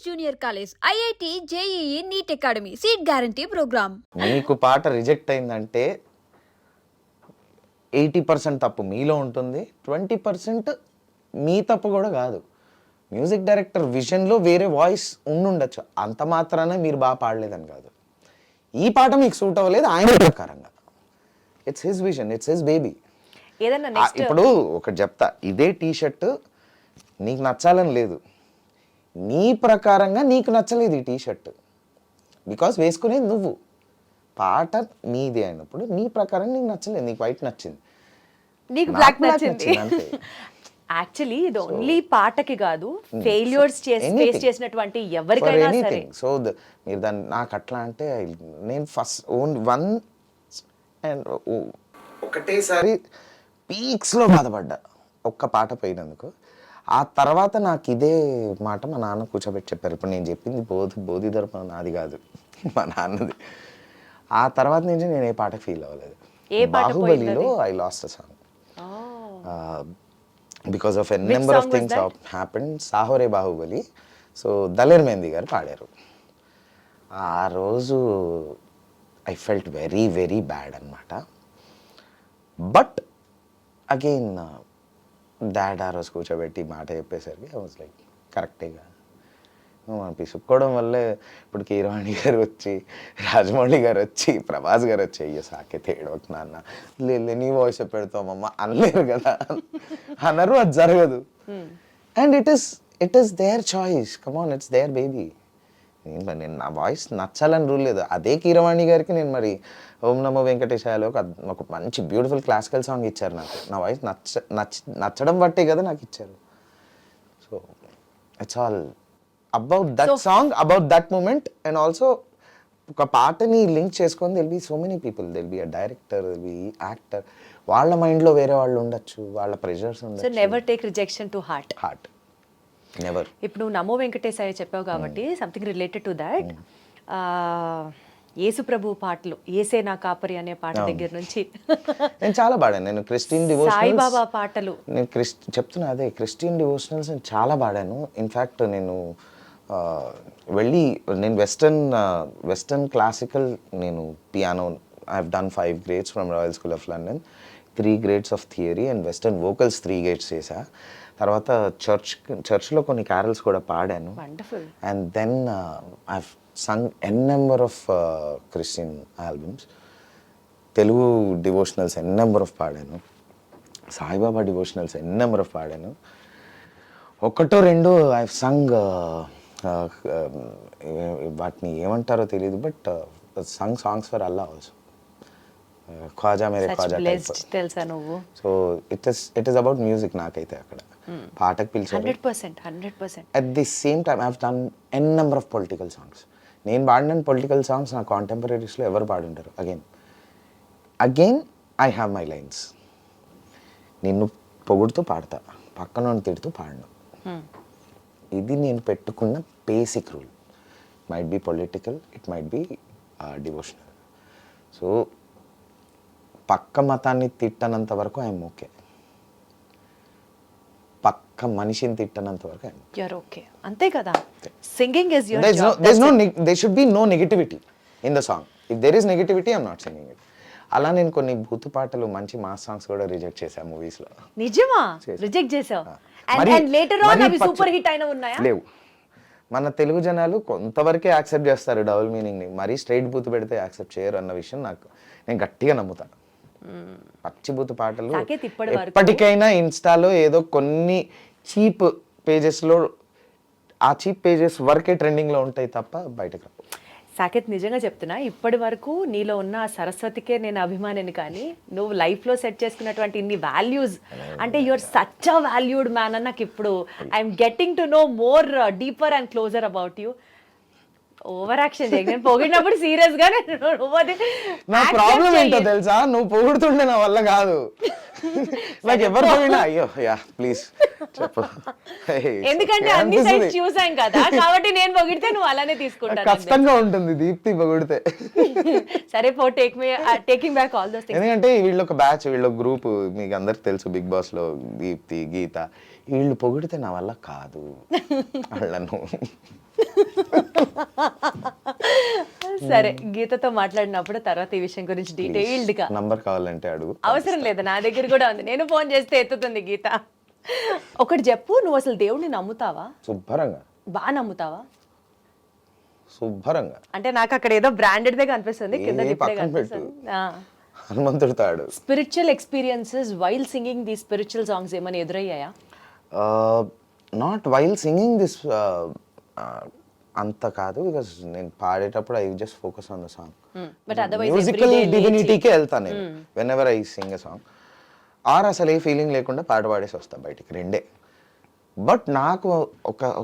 Junior college, IIT, JEE, NEET academy, seat guarantee program. మీకు పాట reject అయిందంటే 80% తప్పు మీలో ఉంటుంది, 20% మీ తప్పు కూడా కాదు. మ్యూజిక్ డైరెక్టర్ విజన్లో వేరే వాయిస్ ఉండుండొచ్చు, అంత మాత్రాన మీరు బాగా పాడలేదని కాదు. ఈ పాట మీకు సూట్ అవ్వలేదు ఆయన ప్రకారంగా. It's his vision, it's his baby. ఇప్పుడు ఒకటి చెప్తా, ఇదే టీషర్ట్ నీకు నచ్చాలని లేదు, నీ ప్రకారంగా నీకు నచ్చలేదు ఈ టీషర్ట్, బికాస్ వేసుకునేది నువ్వు, పాట నీది అయినప్పుడు నీ ప్రకారం నీకు నచ్చలేదు, నీకు వైట్ నచ్చింది, నీకు బ్లాక్ నచ్చింది. యాక్చువల్లీ ఇది ఓన్లీ పాటకి కాదు, ఫెయిల్యూర్స్ ఫేస్ చేసినటువంటి ఎవరికైనా సరే. సో మీరు దాన్ని నాకు అట్లా అంటే నేను ఫస్ట్ వన్ అండ్ ఒకటేసారి పీక్స్లో బాధపడ్డా ఒక్క పాట పోయినందుకు. ఆ తర్వాత నాకు ఇదే మాట మా నాన్న కూర్చోబెట్టి చెప్పారు. ఇప్పుడు నేను చెప్పింది బోధి ధర్మం నాది కాదు, మా నాన్నది. ఆ తర్వాత నుంచి నేను ఏ పాట ఫీల్ అవ్వలేదు. బాహుబలిలో I lost a song because of n number of things happened. Saahore Baahubali. So Daler Mehndi గారు పాడారు. ఆ రోజు I felt very very bad అనమాట. బట్ అగైన్ డాడ్ ఆ రోజు కూర్చోబెట్టి మాట చెప్పేసరికి ఐ వాజ్ లైక్ కరెక్టేగా మనం పిసుక్కోవడం వల్లే ఇప్పుడు కీరవాణి గారు వచ్చి, రాజమౌళి గారు వచ్చి, ప్రభాస్ గారు వచ్చి అయ్యో సాకేత ఏడవకు నాన్న, లేదు నీ వాయిస్ పెడతామమ్మ అనలేరు కదా, అనరు, అది జరగదు. And it is their choice, come on, it's their baby. నేను నా వాయిస్ నచ్చాలని రూల్ లేదు. అదే కీరవాణి గారికి నేను మరి ఓం నమో వెంకటేశాయలో ఒక మంచి బ్యూటిఫుల్ క్లాసికల్ సాంగ్ ఇచ్చారు నాకు. నా వాయిస్ నచ్చడం బట్టే కదా నాకు ఇచ్చారు. So it's all about that song, about that moment. And also ఒక పాటని లింక్ చేసుకొని they'll be so many people, they'll be a director, they'll be actor, వాళ్ళ మైండ్లో వేరే వాళ్ళు ఉండొచ్చు, వాళ్ళ ప్రెషర్స్ ఉండొచ్చు. So never take rejection to heart. Never. ఇప్పుడు నమో వెంకటేశాయ చెప్పావు కాబట్టి something related to that, Yesu ప్రభు పాటలు, ఏసే నా కాపరి అనే పాట దగ్గర నుంచి నేను చాలా పాడాను. నేను క్రిస్టియన్ డివోషనల్స్, సాయిబాబా పాటలు, నేను చెప్తున్నా అదే క్రిస్టియన్ డివోషనల్స్ నేను చాలా పాడాను. ఇన్ఫ్యాక్ట్ నేను నేను వెస్టర్న్ క్లాసికల్, నేను piano I have done 5 grades from royal school of London, 3 grades of theory, and western vocals 3 grades చేశా. తర్వాత చర్చ్లో కొన్ని క్యారల్స్ కూడా పాడాను. And then I have sung n number of Christian albums, Telugu devotionals n number of పాడాను, Saibaba devotionals n number of పాడాను. ఒకటో రెండో ఐ హావ్ సంగ్, వాటిని ఏమంటారో తెలియదు, but sung songs for Allah also, Khwaja Mere Khwaja తెలుసా నువ్వు. So it is about music. నాకైతే అక్కడ పాటకు పిలిచారు 100%. At the same time I have done n number of political songs. నేను పాడిన పొలిటికల్ సాంగ్స్ నా కాంటెంపరీస్లో ఎవరు పాడుంటారు. Again I have my lines. నిన్ను పొగుడుతూ పాడతా, పక్కన తిడుతూ పాడను. ఇది నేను పెట్టుకున్న basic rule. Might be political, it might be devotional. So పక్క మతాన్ని తిట్టనంత వరకు ఐఎమ్ ఓకే, పక్క మనిషిని తిట్టనంత వరకు you're okay. అంతే కదా. Singing is your job. There should be no negativity in the song. If there is negativity, I'm not singing it. అలా నేను కొన్ని బూతు పాటలు, మంచి మాస్ సాంగ్స్ కూడా రిజెక్ట్ చేశా మూవీస్ లో. నిజమా? రిజెక్ట్ చేసావు? And later on అవి సూపర్ హిట్ అయిన ఉన్నాయా? లేవు. మన తెలుగు జనాలు కొంతవరకే యాక్సెప్ట్ చేస్తారు డబుల్ మీనింగ్ ని, మరీ స్ట్రైట్ బూతు పెడితే యాక్సెప్ట్ చేయరు అన్న విషయం నేను గట్టిగా నమ్ముతాను. పచ్చిబూతు పాటలు ఎప్పటికైనా ఇన్స్టాలో ఏదో కొన్ని చీప్ పేజెస్లో, ఆ చీప్ పేజెస్ వరకే ట్రెండింగ్లో ఉంటాయి తప్ప బయటకు రావు. సాకేత్, నిజంగా చెప్తున్నా, ఇప్పటి వరకు నీలో ఉన్న సరస్వతికే నేను అభిమానిని, కానీ నువ్వు లైఫ్లో సెట్ చేసుకున్నటువంటి ఇన్ని వాల్యూస్, అంటే your such a valued man అని నాకు ఇప్పుడు I'm getting to know more deeper and closer about you. Over action చేయకు. నేను పొగిడినప్పుడు సీరియస్ గా, నా ప్రాబ్లం ఏంటో తెలుసా, నువ్వు పొగుడుతుంటే నా వల్ల కాదు. నాకు ఎవరు పొగిడినా అయ్యో యా ప్లీజ్ చెప్పు, ఎందుకంటే అన్ని సైడ్స్ చూసాం కదా, కాబట్టి నేను పొగిడితే నువ్వు అలానే తీసుకుంటా. కష్టంగా ఉంటుంది దీప్తి పొగిడితే. సరే పో, taking back all those things. ఎందుకంటే వీళ్ళొక బ్యాచ్, వీళ్ళొక గ్రూప్, మీకు అందరికి తెలుసు, బిగ్ బాస్ లో దీప్తి, గీత, వీళ్ళు పొగిడితే నా వల్ల కాదు వాళ్ళను. సరే, గీతతో మాట్లాడినప్పుడు తర్వాత ఈ విషయం గురించి డీటెయిల్డ్ గా. నంబర్ కావాలంటే అడుగు. అవసరం లేదు, నా దగ్గర కూడా ఉంది, నేను ఫోన్ చేస్తే ఎత్తుతుంది గీత. ఒకటి చెప్పు, నువ్వు అసలు దేవుడిని నమ్ముతావా? శుభ్రంగా. బాగా నమ్ముతావా? శుభ్రంగా. అంటే నాకు అక్కడ ఏదో బ్రాండెడ్ దే కనిపిస్తుంది, కింద పక్కన పెట్టు. హనుమంతుడు తాడు. Spiritual experiences while singing the spiritual songs ఏమైనా ఎదురయ్యాయా? నాట్ వైల్ సింగింగ్ దిస్, అంత కాదు, బికాస్ నేను పాడేటప్పుడు I just focus on the song. But otherwise musical డివినిటీకే వెళ్తాను నేను whenever I sing a song. Or అసలు ఏ ఫీలింగ్ లేకుండా పాట పాడేసి వస్తా బయటికి, రెండే. బట్ నాకు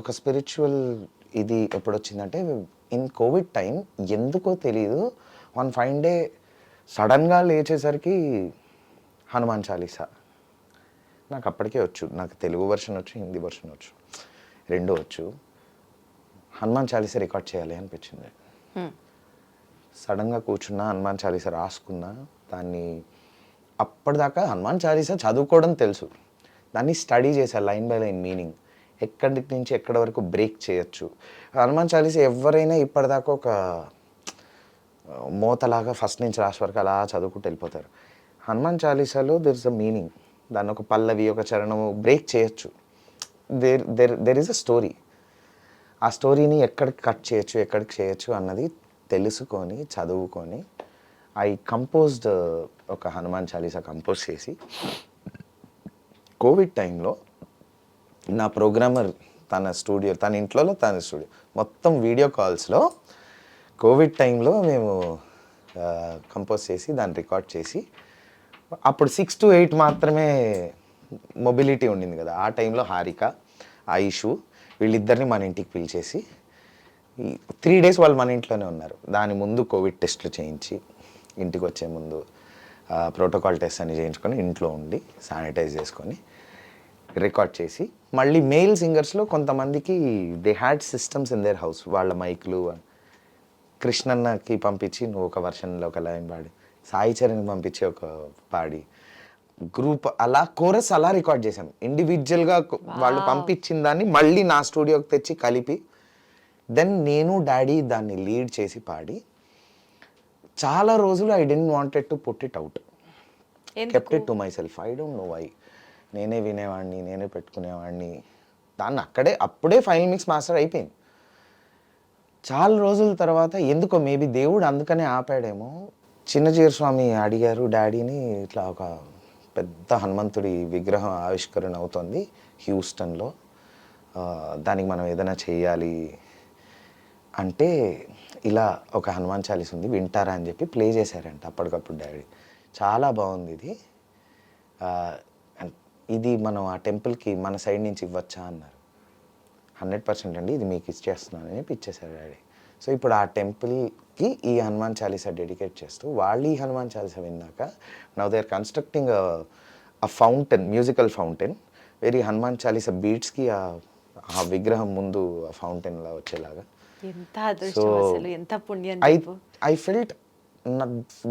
ఒక స్పిరిచువల్ ఇది ఎప్పుడు వచ్చిందంటే ఇన్ కోవిడ్ టైం, ఎందుకో తెలీదు, వన్ ఫైన్ డే సడన్గా లేచేసరికి హనుమాన్ చాలీసా నాకు అప్పటికే వచ్చు. నాకు తెలుగు వర్షన్ వచ్చు, హిందీ వర్షన్ వచ్చు, రెండు వచ్చు. హనుమాన్ చాలీసా రికార్డ్ చేయాలి అనిపించింది. సడన్గా కూర్చున్నా, హనుమాన్ చాలీసా రాసుకున్నా. దాన్ని అప్పటిదాకా హనుమాన్ చాలీసా చదువుకోవడం తెలుసు, దాన్ని స్టడీ చేశా లైన్ బై లైన్ మీనింగ్, ఎక్కడి నుంచి ఎక్కడి వరకు బ్రేక్ చేయొచ్చు. హనుమాన్ చాలీసా ఎవరైనా ఇప్పటిదాకా ఒక మోతలాగా ఫస్ట్ నుంచి లాస్ట్ వరకు అలా చదువుకుంటూ వెళ్ళిపోతారు. హనుమాన్ చాలీసాలో దెర్ ఇస్ అ మీనింగ్, దాన్ని ఒక పల్లవి, ఒక చరణము బ్రేక్ చేయొచ్చు. There is a story. ఆ స్టోరీని ఎక్కడికి కట్ చేయొచ్చు, ఎక్కడికి చేయొచ్చు అన్నది తెలుసుకొని చదువుకొని ఐ కంపోజ్డ్ ఒక హనుమాన్ చాలీసా కంపోజ్ చేసి, కోవిడ్ టైంలో నా ప్రోగ్రామర్ తన స్టూడియో, తన ఇంట్లో తన స్టూడియో మొత్తం వీడియో కాల్స్లో కోవిడ్ టైంలో మేము కంపోజ్ చేసి దాన్ని రికార్డ్ చేసి, అప్పుడు 6 to 8 మాత్రమే మొబిలిటీ ఉండింది కదా ఆ టైంలో. హారిక, ఆయుషు వీళ్ళిద్దరిని మన ఇంటికి పిలిచేసి 3 days వాళ్ళు మన ఇంట్లోనే ఉన్నారు. దాని ముందు కోవిడ్ టెస్ట్లు చేయించి, ఇంటికి వచ్చే ముందు ప్రోటోకాల్ టెస్ట్ అని చేయించుకొని ఇంట్లో ఉండి శానిటైజ్ చేసుకొని రికార్డ్ చేసి, మళ్ళీ మెయిల్ సింగర్స్లో కొంతమందికి they had systems in their house, వాళ్ళ మైక్లు కృష్ణన్నకి పంపించి నువ్వు ఒక వర్షన్లో ఒక లైన్ పాడి, సాయి చరణ్కి పంపించి ఒక పాడి, గ్రూప్ అలా కోరస్ అలా రికార్డ్ చేశాం. ఇండివిజువల్గా వాళ్ళు పంపించిన దాన్ని మళ్ళీ నా స్టూడియోకి తెచ్చి కలిపి, దెన్ నేను డాడీ దాన్ని లీడ్ చేసి పాడి, చాలా రోజులు I didn't wanted to put it out, kept it to myself. I don't know why. నేనే వినేవాడిని, నేనే పెట్టుకునేవాడిని, దాన్ని అప్పుడే ఫైనల్ మిక్స్ మాస్టర్ అయిపోయింది. చాలా రోజుల తర్వాత ఎందుకో మేబీ దేవుడు అందుకనే ఆపాడేమో. చిన్నజీర స్వామి అడిగారు డాడీని, ఇట్లా ఒక పెద్ద హనుమంతుడి విగ్రహం ఆవిష్కరణ అవుతుంది హ్యూస్టన్లో, దానికి మనం ఏదైనా చేయాలి అంటే, ఇలా ఒక హనుమాన్ చాలీసా ఉంది వింటారా అని చెప్పి ప్లే చేశారంట అప్పటికప్పుడు డాడీ. చాలా బాగుంది ఇది, ఇది మనం ఆ టెంపుల్కి మన సైడ్ నుంచి ఇవ్వచ్చా అన్నారు. 100% అండి, ఇది మీకు ఇచ్చేస్తున్నాను అని చెప్పి ఇచ్చేసారు డాడీ. సో ఇప్పుడు ఆ టెంపుల్కి ఈ హనుమాన్ చాలీసా డెడికేట్ చేస్తూ, వాళ్ళు ఈ హనుమాన్ చాలీసా విన్నాక now they are constructing a fountain, musical fountain, very Hanuman Chalisa బీట్స్కి ఆ విగ్రహం ముందు ఆ ఫౌంటైన్లా వచ్చేలాగా. ఎంత అదృష్టం అసలు, ఎంత పుణ్యం. I felt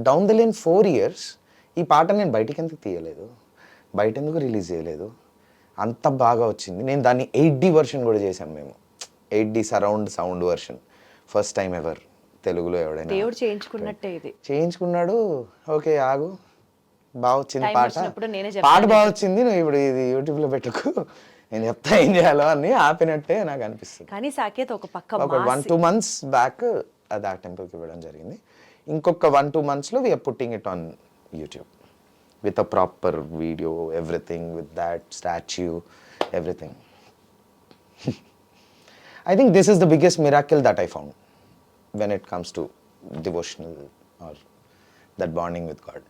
down the line 4 years ఈ పాట నేను బయటికి ఎందుకు తీయలేదు, బయట ఎందుకు రిలీజ్ చేయలేదు, అంత బాగా వచ్చింది. నేను దాన్ని 8D వర్షన్ కూడా చేశాం మేము, 8D surround sound version, first time ever తెలుగులో ఎవడైనా. దేవుడు చేయించుకున్నట్టే ఇది. చేయించుకున్నాడు. ఓకే ఆగు, బాగా వచ్చింది Time పాట, వచ్చినప్పుడు నేనే పాట బాగా వచ్చింది, నువ్వు ఇప్పుడు ఇది యూట్యూబ్లో పెట్టుకు, నేను చెప్తా ఏం చేయాలో అని ఆపినట్టే నాకు అనిపిస్తుంది. కానీ సాకేత్ ఒక పక్క ఒక 1-2 months బ్యాక్ అది ఆ టెంపుల్కి ఇవ్వడం జరిగింది. ఇంకొక 1-2 monthsలో we are putting it on YouTube with a proper video, everything, with that statue, everything. I think this is the biggest miracle that I found when it comes to devotional or that bonding with God.